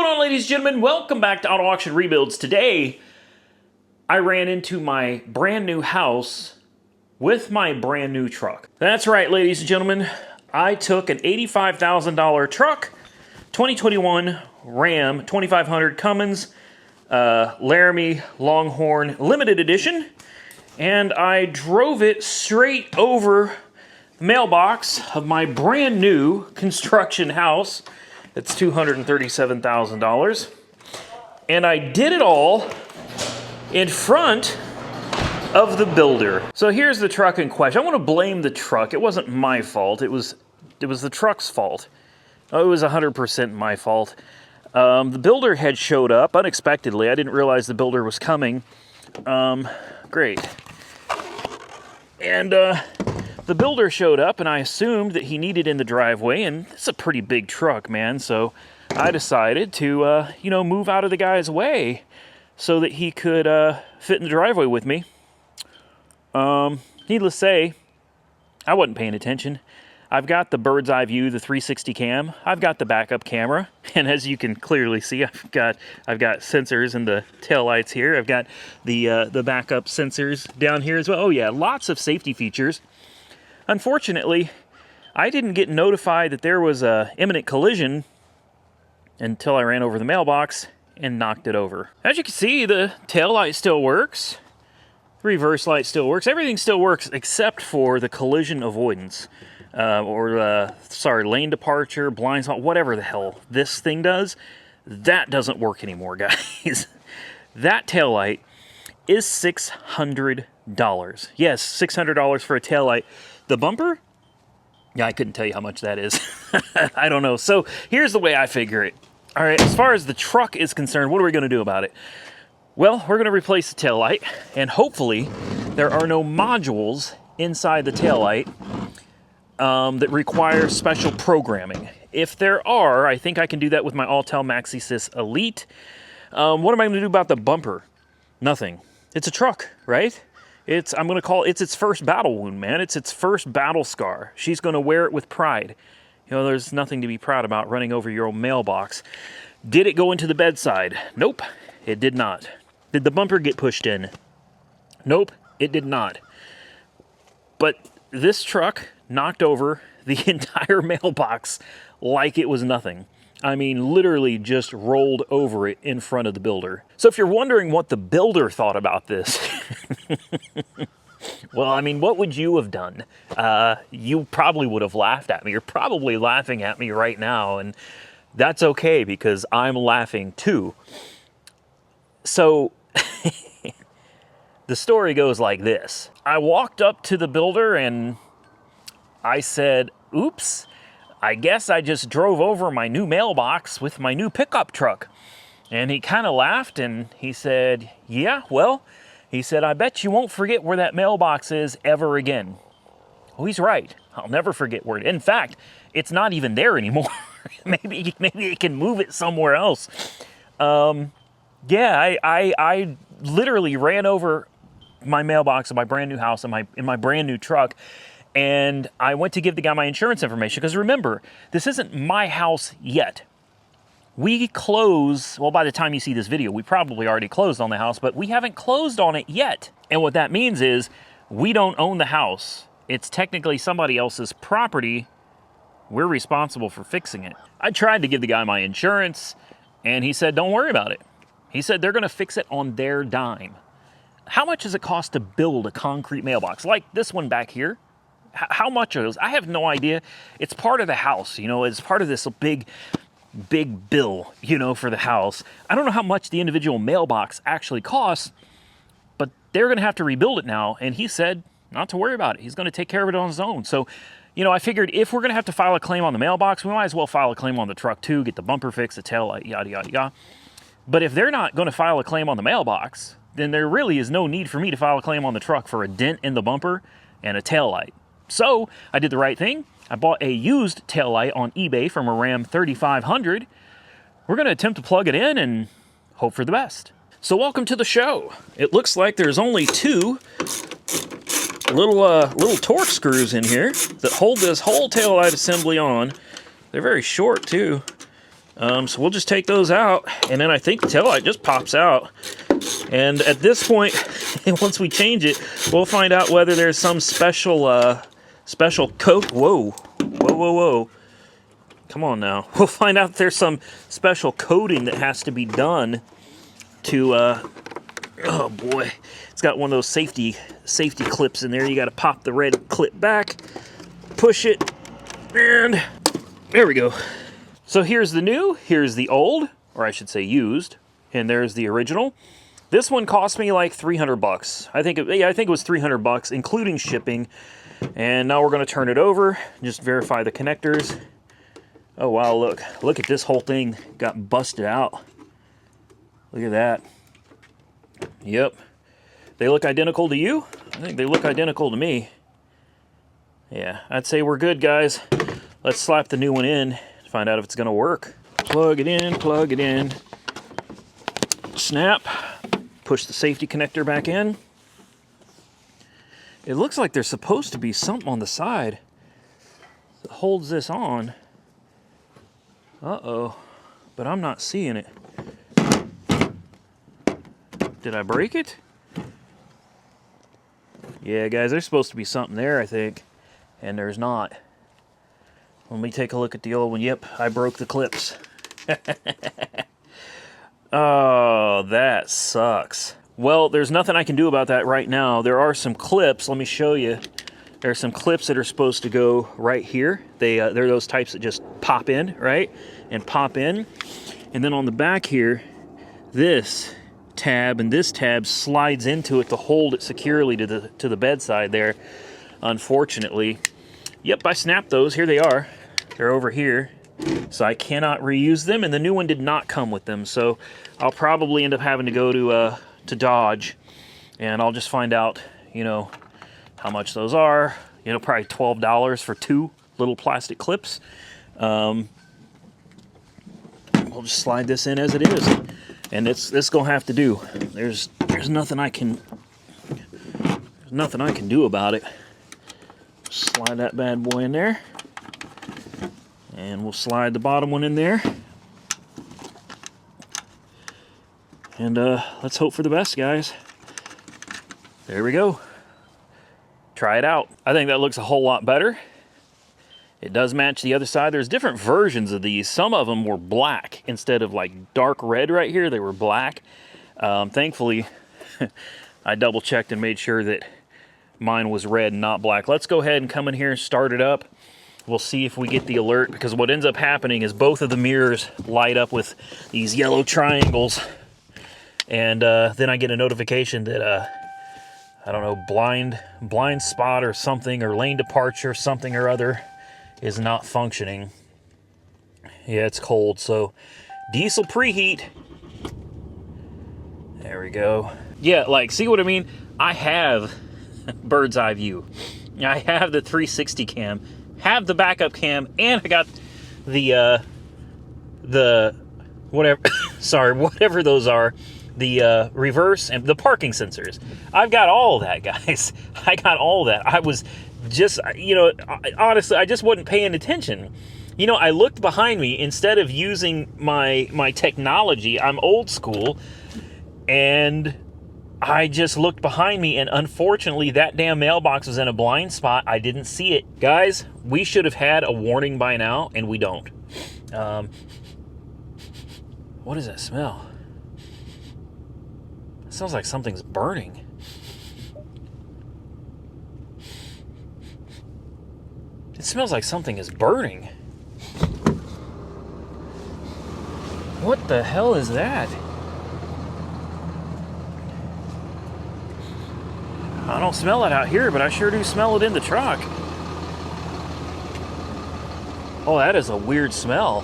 on, ladies and gentlemen? Welcome back to Auto Auction Rebuilds. Today, I ran into my brand new house with my brand new truck. That's right, ladies and gentlemen. I took an $85,000 truck, 2021 Ram 2500 Cummins, Laramie Longhorn Limited Edition, and I drove it straight over the mailbox of my brand new construction house. It's $237,000. And I did it all in front of the builder. So here's the truck in question. I want to blame the truck. It wasn't my fault. It was the truck's fault. Oh, it was 100% my fault. The builder had showed up unexpectedly. I didn't realize the builder was coming. Great. And the builder showed up, and I assumed that he needed in the driveway, and it's a pretty big truck, man, so I decided to, move out of the guy's way so that he could fit in the driveway with me. Needless to say, I wasn't paying attention. I've got the bird's eye view, the 360 cam. I've got the backup camera, and as you can clearly see, I've got sensors in the taillights here. I've got the backup sensors down here as well. Oh yeah, lots of safety features. Unfortunately, I didn't get notified that there was a imminent collision until I ran over the mailbox and knocked it over. As you can see, the taillight still works. The reverse light still works. Everything still works except for the collision avoidance. Lane departure, blind spot, whatever the hell this thing does, that doesn't work anymore, guys. That taillight is $600. Yes, $600 for a taillight. The bumper? Yeah, I couldn't tell you how much that is. I don't know. So here's the way I figure it. All right, as far as the truck is concerned, what are we going to do about it? Well, we're going to replace the taillight, and hopefully there are no modules inside the taillight that require special programming. If there are, I think I can do that with my Autel MaxiSys Elite. What am I going to do about the bumper? Nothing. It's a truck, right? I'm going to call it its first battle wound, man. It's its first battle scar. She's going to wear it with pride. You know, there's nothing to be proud about running over your old mailbox. Did it go into the bedside? Nope, it did not. Did the bumper get pushed in? Nope, it did not. But this truck knocked over the entire mailbox like it was nothing. I mean, literally just rolled over it in front of the builder. So if you're wondering what the builder thought about this, well, I mean, what would you have done? You probably would have laughed at me. You're probably laughing at me right now, and that's okay because I'm laughing too. So the story goes like this. I walked up to the builder and I said, oops, I guess I just drove over my new mailbox with my new pickup truck. And he kind of laughed and he said, yeah, well, he said, I bet you won't forget where that mailbox is ever again. Well, he's right. I'll never forget where it is. In fact, it's not even there anymore. maybe it can move it somewhere else. Yeah, I literally ran over my mailbox in my brand new house in my brand new truck. And I went to give the guy my insurance information because remember, this isn't my house yet. We close, well, by the time you see this video, we probably already closed on the house, but we haven't closed on it yet. And what that means is we don't own the house. It's technically somebody else's property. We're responsible for fixing it. I tried to give the guy my insurance, and he said, don't worry about it. He said they're going to fix it on their dime. How much does it cost to build a concrete mailbox like this one back here? How much are those? I have no idea. It's part of the house, you know, it's part of this big bill, you know, for the house. I don't know how much the individual mailbox actually costs, but they're going to have to rebuild it now. And he said not to worry about it. He's going to take care of it on his own. So, you know, I figured if we're going to have to file a claim on the mailbox, we might as well file a claim on the truck too, get the bumper fixed, the taillight, yada, yada, yada. But if they're not going to file a claim on the mailbox, then there really is no need for me to file a claim on the truck for a dent in the bumper and a taillight. So I did the right thing. I bought a used taillight on eBay from a Ram 3500. We're going to attempt to plug it in and hope for the best. So welcome to the show. It looks like there's only two little torque screws in here that hold this whole taillight assembly on. They're very short too. So we'll just take those out, and then I think the taillight just pops out. And at this point, once we change it, we'll find out whether there's some special special coat. Whoa, whoa, whoa, whoa! Come on now. We'll find out if there's some special coating that has to be done to. Oh boy, it's got one of those safety clips in there. You got to pop the red clip back, push it, and there we go. So here's the new, here's the old, or I should say used, and there's the original. This one cost me like 300 bucks. I think it was 300 bucks, including shipping. And now we're going to turn it over, just verify the connectors. Oh wow, look at this whole thing got busted out. Look at that. Yep. They look identical to you? I think they look identical to me. Yeah, I'd say we're good, guys. Let's slap the new one in. Find out if it's going to work. Plug it in, snap, push the safety connector back in. It looks like there's supposed to be something on the side that holds this on. Uh-oh, but I'm not seeing it. Did I break it? Yeah, guys, there's supposed to be something there, I think, and there's not. Let me take a look at the old one. Yep, I broke the clips. Oh, that sucks. Well, there's nothing I can do about that right now. There are some clips. Let me show you. There are some clips that are supposed to go right here. They're those types that just pop in, right? And pop in. And then on the back here, this tab and this tab slides into it to hold it securely to the bedside there. Unfortunately. Yep, I snapped those. Here they are. They're over here. So I cannot reuse them, and the new one did not come with them. So I'll probably end up having to go to Dodge, and I'll just find out, you know, how much those are. You know, probably $12 for 2 little plastic clips. We'll just slide this in as it is, and this gonna have to do. There's nothing I can do about it. Slide that bad boy in there, and we'll slide the bottom one in there, and let's hope for the best, guys. There we go. Try it out. I think that looks a whole lot better. It does match the other side. There's different versions of these. Some of them were black instead of like dark red right here. They were black. Thankfully, I double checked and made sure that mine was red and not black. Let's go ahead and come in here and start it up. We'll see if we get the alert, because what ends up happening is both of the mirrors light up with these yellow triangles, and then I get a notification that I don't know, blind spot or something, or lane departure, something or other, is not functioning. Yeah, it's cold, so diesel preheat. There we go. Yeah, like, see what I mean? I have bird's eye view. I have the 360 cam, have the backup cam, and I got the whatever, sorry, whatever those are, the reverse and the parking sensors. I've got all that, guys. I got all that. I was just, you know, honestly, I just wasn't paying attention. You know, I looked behind me instead of using my technology. I'm old school, and I just looked behind me, and unfortunately that damn mailbox was in a blind spot. I didn't see it. Guys, we should have had a warning by now, and we don't. What does that smell? It smells like something's burning. It smells like something is burning. What the hell is that? I don't smell it out here, but I sure do smell it in the truck. Oh, that is a weird smell.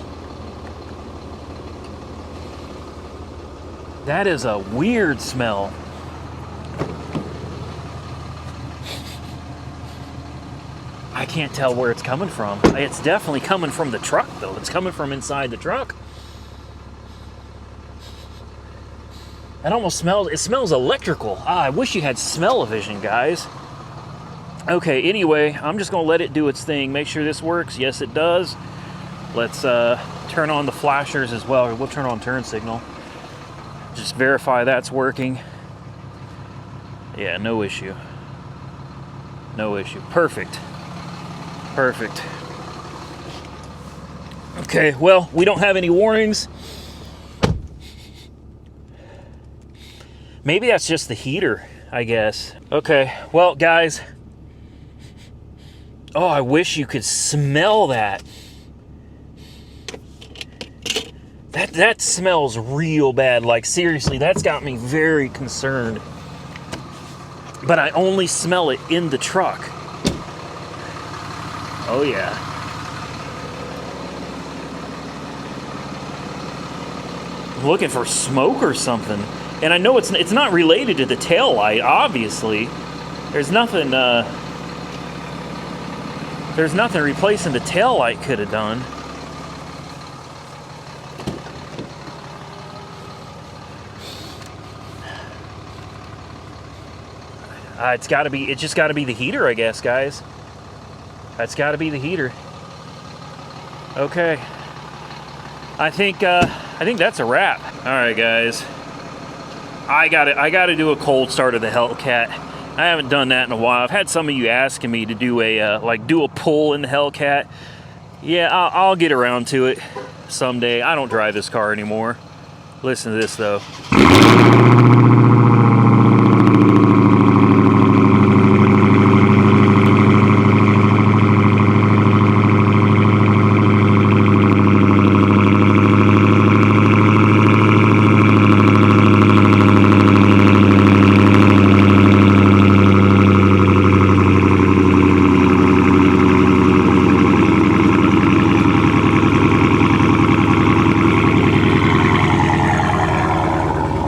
That is a weird smell. I can't tell where it's coming from. It's definitely coming from the truck, though. It's coming from inside the truck. It almost smells, it smells electrical. I wish you had smell-o-vision, guys. Okay, anyway, I'm just gonna let it do its thing. Make sure this works. Yes, it does. Let's turn on the flashers as well. We'll turn on turn signal. Just verify that's working. Yeah, no issue. No issue. Perfect. Perfect. Okay, well, we don't have any warnings. Maybe that's just the heater, I guess. Okay, well, guys. Oh, I wish you could smell that. That smells real bad. Like, seriously, that's got me very concerned. But I only smell it in the truck. Oh, yeah. I'm looking for smoke or something. And I know it's not related to the tail light, obviously. There's nothing replacing the tail light could have done. It's just gotta be the heater, I guess, guys. That's gotta be the heater. Okay. I think that's a wrap. All right, guys. I gotta do a cold start of the Hellcat. I haven't done that in a while. I've had some of you asking me to do a pull in the Hellcat. Yeah, I'll get around to it someday. I don't drive this car anymore. Listen to this though.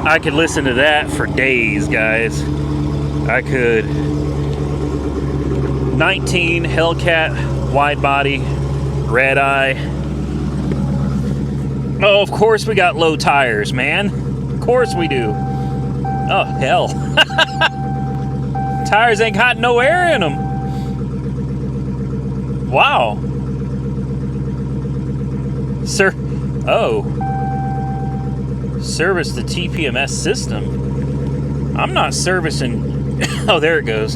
I could listen to that for days, guys. I could. 19 Hellcat wide body, Redeye. Oh, of course we got low tires, man. Of course we do. Oh, hell. Tires ain't got no air in them. Wow. Sir. Oh. Service the TPMS system. I'm not servicing. Oh, there it goes.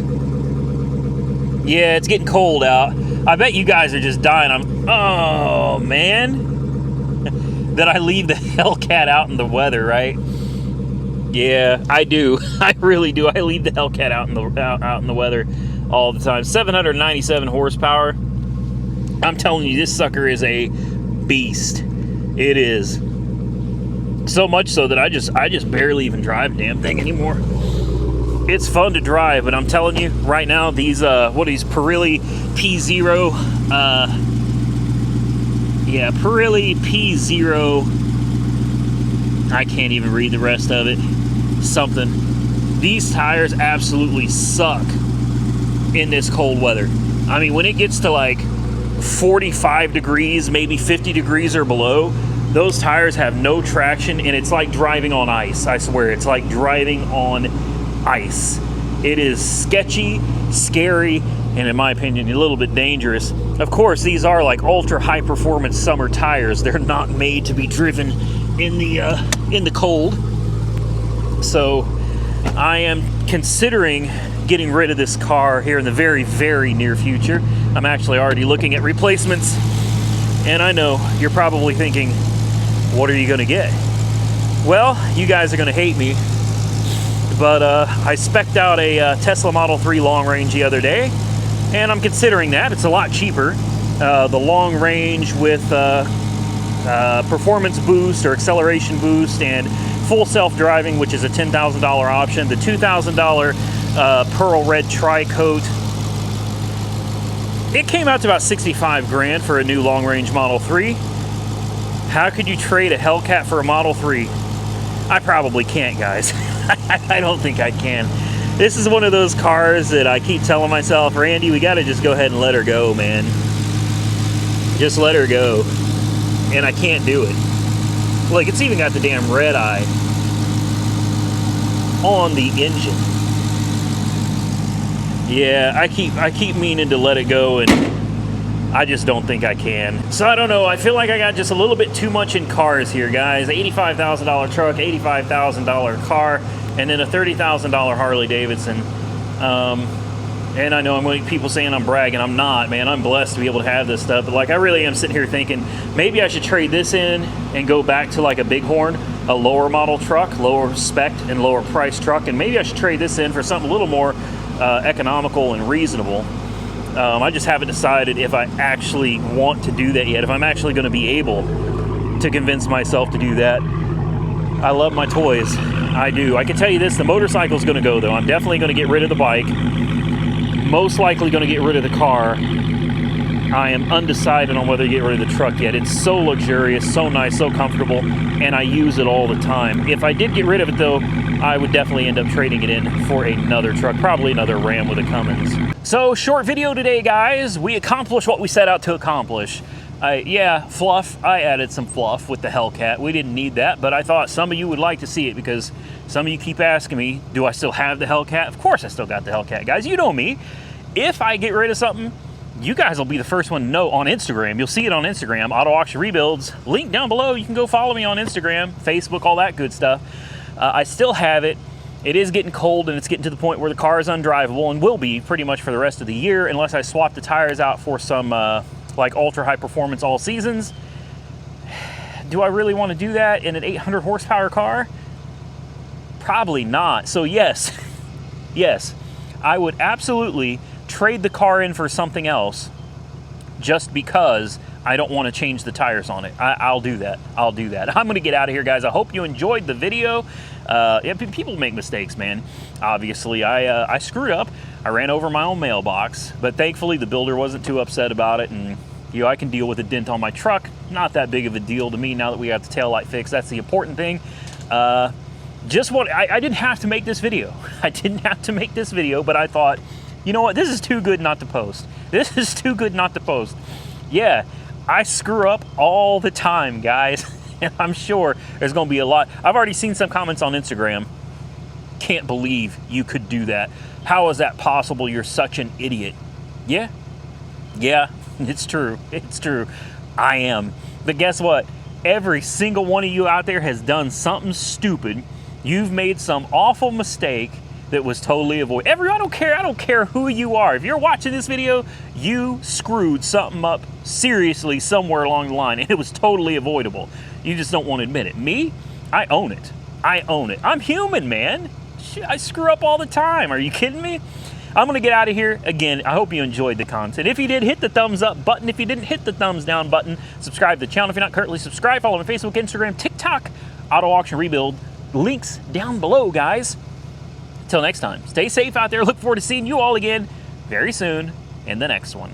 Yeah, it's getting cold out. I bet you guys are just dying. Oh, man. That I leave the Hellcat out in the weather, right? Yeah, I do. I really do. I leave the Hellcat out in the weather all the time. 797 horsepower. I'm telling you, this sucker is a beast. It is. So much so that I just barely even drive the damn thing anymore. It's fun to drive, but I'm telling you right now, these Pirelli P0, Pirelli P0. I can't even read the rest of it. Something. These tires absolutely suck in this cold weather. I mean, when it gets to like 45 degrees, maybe 50 degrees or below, those tires have no traction, and it's like driving on ice. I swear, it's like driving on ice. It is sketchy, scary, and in my opinion, a little bit dangerous. Of course, these are like ultra high performance summer tires. They're not made to be driven in the cold. So I am considering getting rid of this car here in the very, very near future. I'm actually already looking at replacements, and I know you're probably thinking, what are you gonna get? Well, you guys are gonna hate me, but I spec'd out a Tesla Model 3 long range the other day, and I'm considering that. It's a lot cheaper. The long range with performance boost or acceleration boost and full self-driving, which is a $10,000 option. The $2,000 Pearl Red Tri-Coat. It came out to about 65 grand for a new long range Model 3. How could you trade a Hellcat for a Model 3? I probably can't, guys. I don't think I can. This is one of those cars that I keep telling myself, Randy, we gotta just go ahead and let her go, man. Just let her go. And I can't do it. Look, it's even got the damn Redeye on the engine. Yeah, I keep meaning to let it go and I just don't think I can. So I don't know. I feel like I got just a little bit too much in cars here, guys. $85,000 truck, $85,000 car, and then a $30,000 Harley Davidson. And I know I'm going to people saying I'm bragging. I'm not, man. I'm blessed to be able to have this stuff. But like, I really am sitting here thinking maybe I should trade this in and go back to like a Bighorn, a lower model truck, lower spec and lower price truck. And maybe I should trade this in for something a little more economical and reasonable. I just haven't decided if I actually want to do that yet, if I'm actually going to be able to convince myself to do that. I love my toys. I do. I can tell you this, the motorcycle's going to go, though. I'm definitely going to get rid of the bike. Most likely going to get rid of the car. I am undecided on whether to get rid of the truck yet. It's so luxurious, so nice, so comfortable, and I use it all the time. If I did get rid of it, though, I would definitely end up trading it in for another truck, probably another Ram with a Cummins. So, short video today, guys. We accomplished what we set out to accomplish. Yeah, fluff. I added some fluff with the Hellcat. We didn't need that, but I thought some of you would like to see it because some of you keep asking me, do I still have the Hellcat? Of course I still got the Hellcat, guys. You know me. If I get rid of something, you guys will be the first one to know on Instagram. You'll see it on Instagram, Auto Auction Rebuilds. Link down below. You can go follow me on Instagram, Facebook, all that good stuff. I still have it. It is getting cold, and it's getting to the point where the car is undrivable and will be pretty much for the rest of the year unless I swap the tires out for some like ultra high performance all seasons. Do I really want to do that in an 800 horsepower car? Probably not. So yes, yes, I would absolutely trade the car in for something else just because I don't want to change the tires on it. I'll do that. I'll do that. I'm going to get out of here, guys. I hope you enjoyed the video. Yeah, people make mistakes, man. Obviously, I screwed up. I ran over my own mailbox, but thankfully the builder wasn't too upset about it, and you know, I can deal with a dent on my truck. Not that big of a deal to me now that we got the taillight fixed. That's the important thing. Just what I didn't have to make this video. I didn't have to make this video, but I thought, you know what? This is too good not to post. This is too good not to post. Yeah, I screw up all the time, guys. And I'm sure there's going to be a lot. I've already seen some comments on Instagram. Can't believe you could do that. How is that possible? You're such an idiot. Yeah, it's true. It's true. I am. But guess what? Every single one of you out there has done something stupid. You've made some awful mistake that was totally avoidable. I don't care who you are. If you're watching this video, you screwed something up seriously somewhere along the line, and it was totally avoidable. You just don't want to admit it. Me, I own it. I own it. I'm human, man. I screw up all the time. Are you kidding me? I'm going to get out of here. Again, I hope you enjoyed the content. If you did, hit the thumbs up button. If you didn't, hit the thumbs down button. Subscribe to the channel if you're not currently subscribed. Follow me on Facebook, Instagram, TikTok, Auto Auction Rebuild. Links down below, guys. Until next time, stay safe out there. Look forward to seeing you all again very soon in the next one.